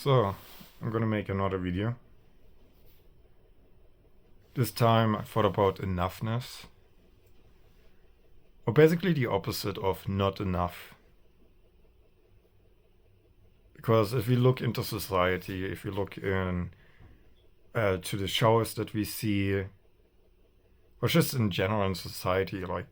So, I'm gonna make another video. This time I thought about enoughness. Or basically the opposite of not enough. Because if we look into society, if we look in to the shows that we see, or just in general in society, like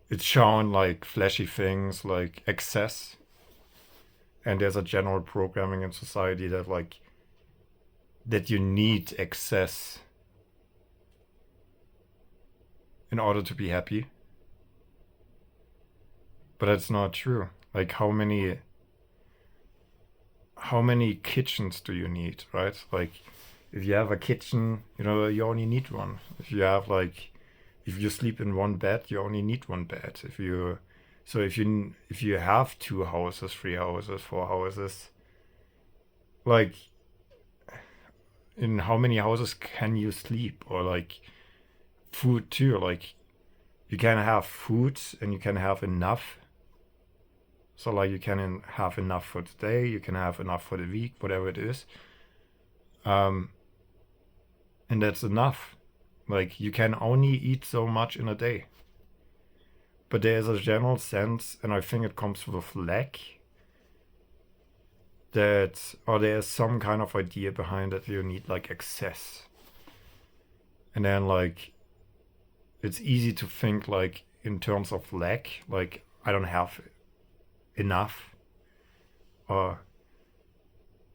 it's shown like flashy things like excess. And there's a general programming in society that you need excess in order to be happy. But that's not true. Like how many kitchens do you need, right? Like if you have a kitchen, you only need one. If you sleep in one bed, you only need one bed. If you have two houses, three houses, four houses, like in how many houses can you sleep? Or like food too, like you can have food and you can have enough. So like you can have enough for today, you can have enough for the week, whatever it is. And that's enough. Like you can only eat so much in a day. But there's a general sense, and I think it comes with lack, or there's some kind of idea behind that you need like excess. And then like it's easy to think like in terms of lack, like I don't have enough, or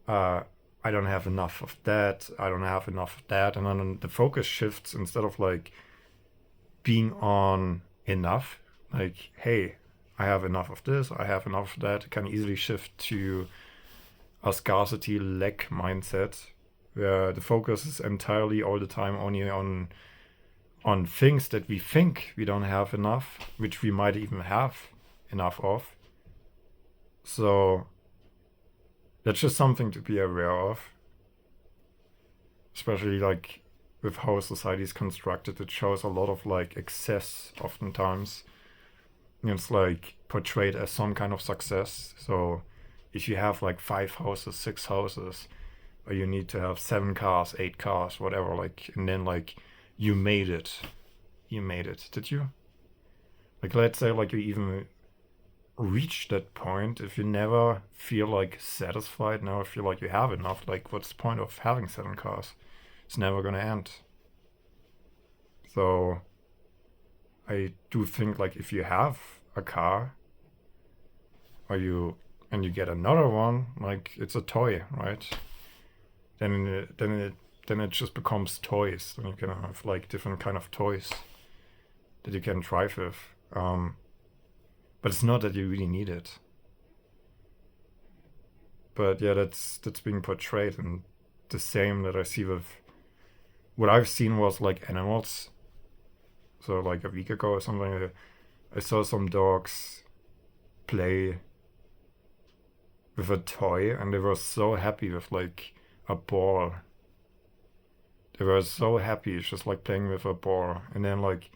I don't have enough of that, I don't have enough of that, and then the focus shifts instead of like being on enough, like hey, I have enough of this, I have enough of that. It can easily shift to a scarcity lack mindset where the focus is entirely all the time only on things that we think we don't have enough, which we might even have enough of. So that's just something to be aware of, especially like with how society is constructed. It shows a lot of like excess oftentimes. And it's like portrayed as some kind of success. So if you have like 5 houses, 6 houses, or you need to have 7 cars, 8 cars, whatever, like, and then like you made it. Did you? Like let's say like you even reach that point, if you never feel like satisfied, never feel like you have enough, like what's the point of having 7 cars? It's never gonna end. So I do think like if you have a car, and you get another one, like it's a toy, right? Then it just becomes toys. Then you can have like different kind of toys that you can drive with. But it's not that you really need it. But yeah, that's being portrayed, and the same that I see with what I've seen was like animals. So like a week ago or something, I saw some dogs play with a toy, and they were so happy with like a ball. They were so happy just like playing with a ball. And then like,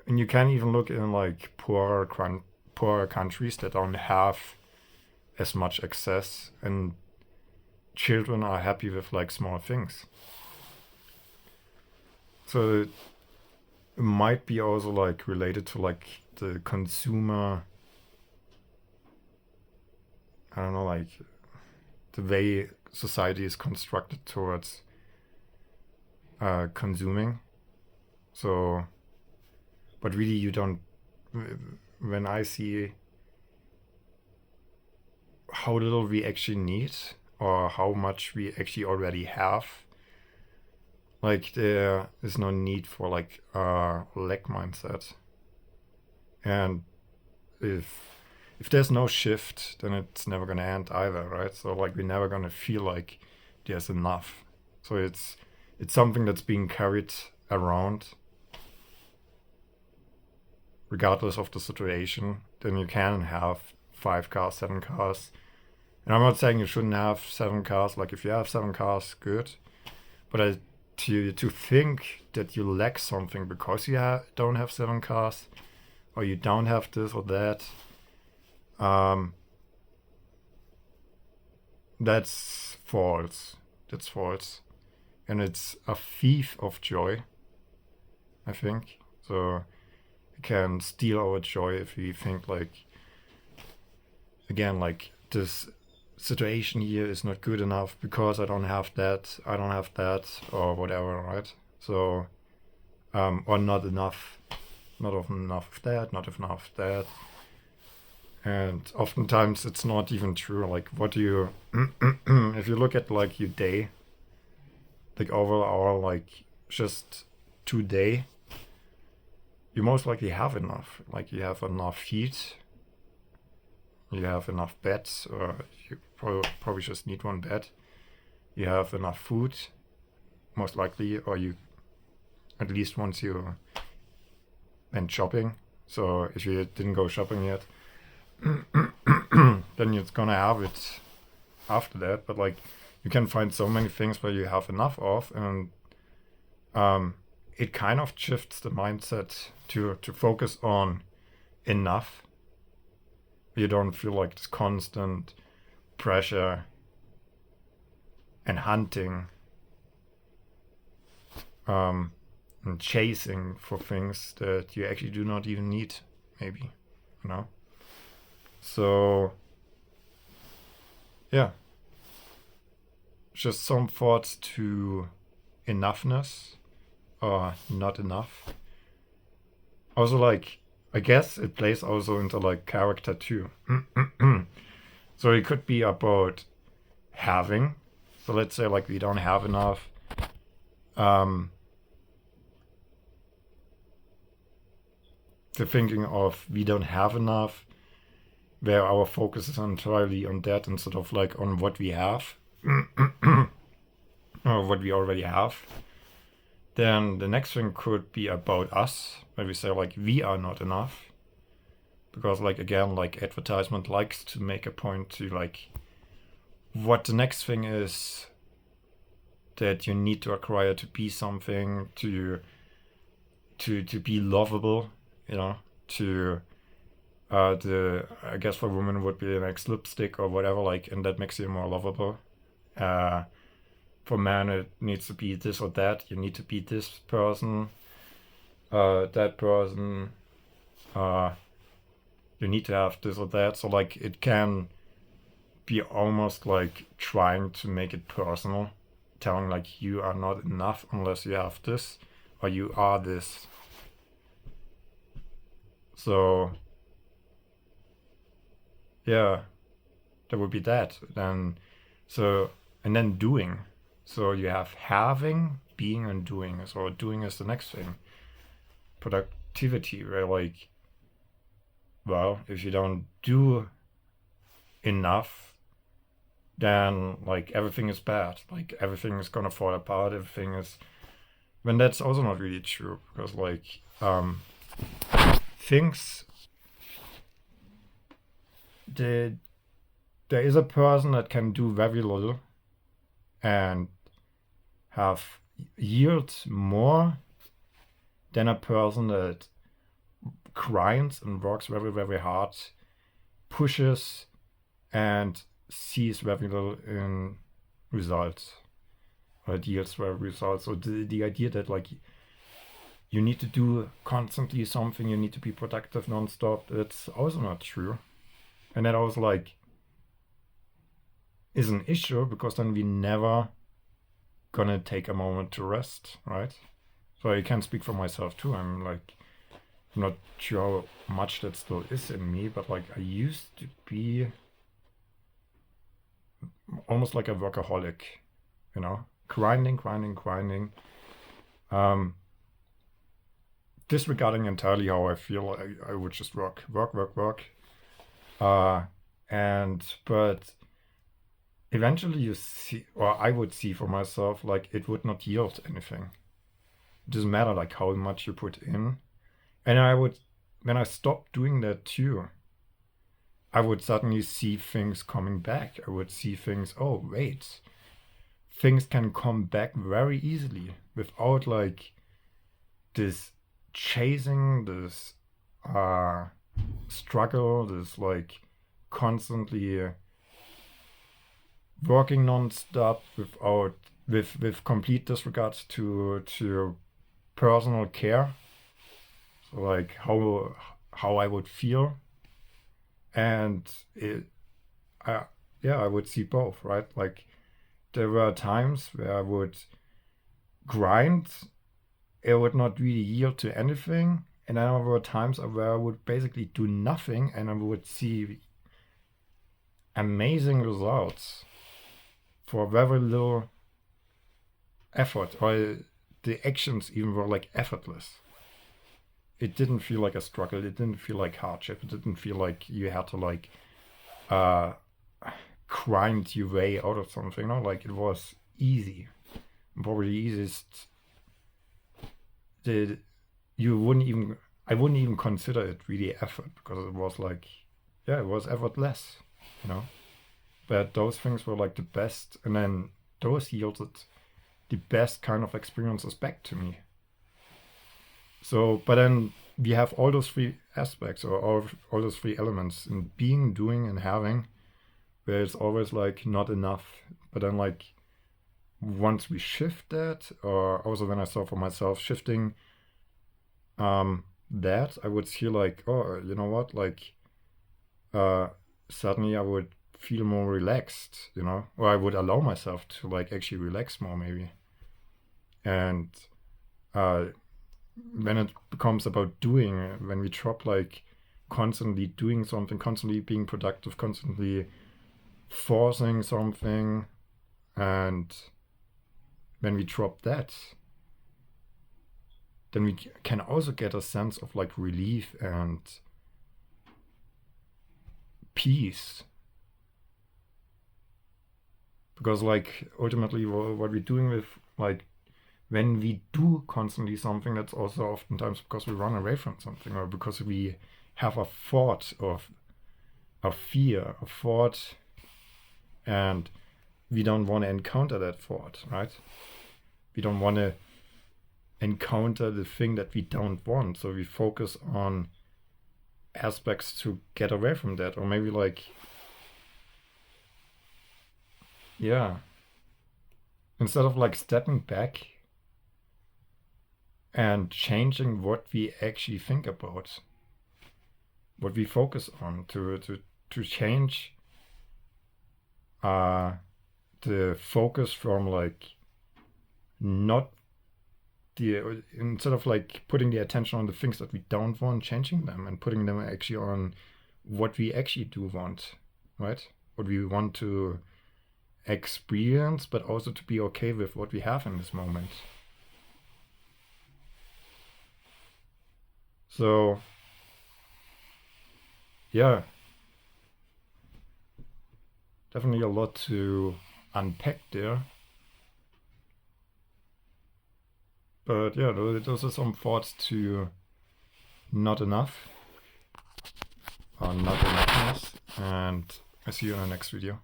and you can even look in like poorer countries that don't have as much access, and children are happy with like small things. So it might be also like related to like the consumer, I don't know, like the way society is constructed towards consuming. So, but really you don't, when I see how little we actually need or how much we actually already have, like there is no need for like a lack mindset. And if there's no shift, then it's never gonna end either, right? So like we're never gonna feel like there's enough. So it's something that's being carried around regardless of the situation. Then you can have 5 cars, 7 cars. And I'm not saying you shouldn't have 7 cars. Like if you have 7 cars, good. But to think that you lack something because you don't have 7 cars, or you don't have this or that, that's false. That's false. And it's a thief of joy, I think. So it can steal our joy if we think like, again, like this situation here is not good enough because I don't have that, or whatever, right? So, or not enough, not enough of that, not enough of that. And oftentimes it's not even true. Like, what do you, if you look at like your day, like overall, like just today, you most likely have enough. Like, you have enough heat, you have enough beds, or you probably just need one bed. You have enough food, most likely, or you, at least once you went shopping. So if you didn't go shopping yet, then you're gonna have it after that. But like, you can find so many things where you have enough of, and it kind of shifts the mindset to focus on enough. You don't feel like this constant pressure and hunting, and chasing for things that you actually do not even need, maybe, you know? So, yeah. Just some thoughts to enoughness or not enough. Also, like, I guess it plays also into like character too. So it could be about having. So let's say like we don't have enough. The thinking of we don't have enough, where our focus is entirely on that instead of like on what we have, or what we already have. Then the next thing could be about us, where we say like we are not enough. Because like, again, like advertisement likes to make a point to like what the next thing is that you need to acquire to be something, to be lovable, you know, to I guess for women would be like lipstick or whatever, like, and that makes you more lovable. For men it needs to be this or that. You need to be this person, that person, you need to have this or that. So like, it can be almost like trying to make it personal, telling like you are not enough unless you have this, or you are this. So yeah, that would be that. Then so, and then doing. So you have having, being, and doing. So doing is the next thing. Productivity, where like, well, if you don't do enough, then like everything is bad. Like everything is gonna fall apart. Everything is, when that's also not really true, because like things, there is a person that can do very little and have yield more than a person that grinds and works very, very hard, pushes, and sees very little in results, or yields very results. So the idea that like you need to do constantly something, you need to be productive nonstop, that's also not true. And that also like is an issue, because then we never gonna take a moment to rest, right? So I can speak for myself too. I'm not sure how much that still is in me, but like I used to be almost like a workaholic, you know, grinding. Disregarding entirely how I feel, I would just work. But eventually you see, or I would see for myself, like it would not yield anything. It doesn't matter like how much you put in. And when I stopped doing that too, I would suddenly see things coming back. I would see things, oh wait, things can come back very easily without like this chasing, this struggle, this like constantly working non-stop with complete disregard to personal care, so like how I would feel, and I, yeah, I would see both, right? Like there were times where I would grind, it would not really yield to anything, and then there were times where I would basically do nothing and I would see amazing results for very little effort, or the actions even were like effortless. It didn't feel like a struggle, it didn't feel like hardship, it didn't feel like you had to like uh grind your way out of something, no, like it was easy. Probably the easiest that I wouldn't even consider it really effort, because it was like, yeah, it was effortless, you know. But those things were like the best, and then those yielded the best kind of experiences back to me. So, but then we have all those three aspects, or all those three elements in being, doing, and having, where it's always like not enough. But then like once we shift that, or also when I saw for myself shifting that, I would feel like, oh, you know what, like suddenly I would feel more relaxed, you know, or I would allow myself to like actually relax more maybe. And when it becomes about doing, when we drop like constantly doing something, constantly being productive, constantly forcing something, and when we drop that, then we can also get a sense of like relief and peace. Because like ultimately what we're doing with like when we do constantly something, that's also oftentimes because we run away from something, or because we have a thought of a fear, a thought, and we don't want to encounter that thought, right? We don't want to encounter the thing that we don't want, so we focus on aspects to get away from that, or maybe like, yeah, instead of like stepping back and changing what we actually think about, what we focus on, to change the focus from like not the, instead of like putting the attention on the things that we don't want, changing them and putting them actually on what we actually do want, right? What we want to experience, but also to be okay with what we have in this moment. So yeah, definitely a lot to unpack there. But yeah, those are some thoughts to not enough, or not enoughness, and I see you in the next video.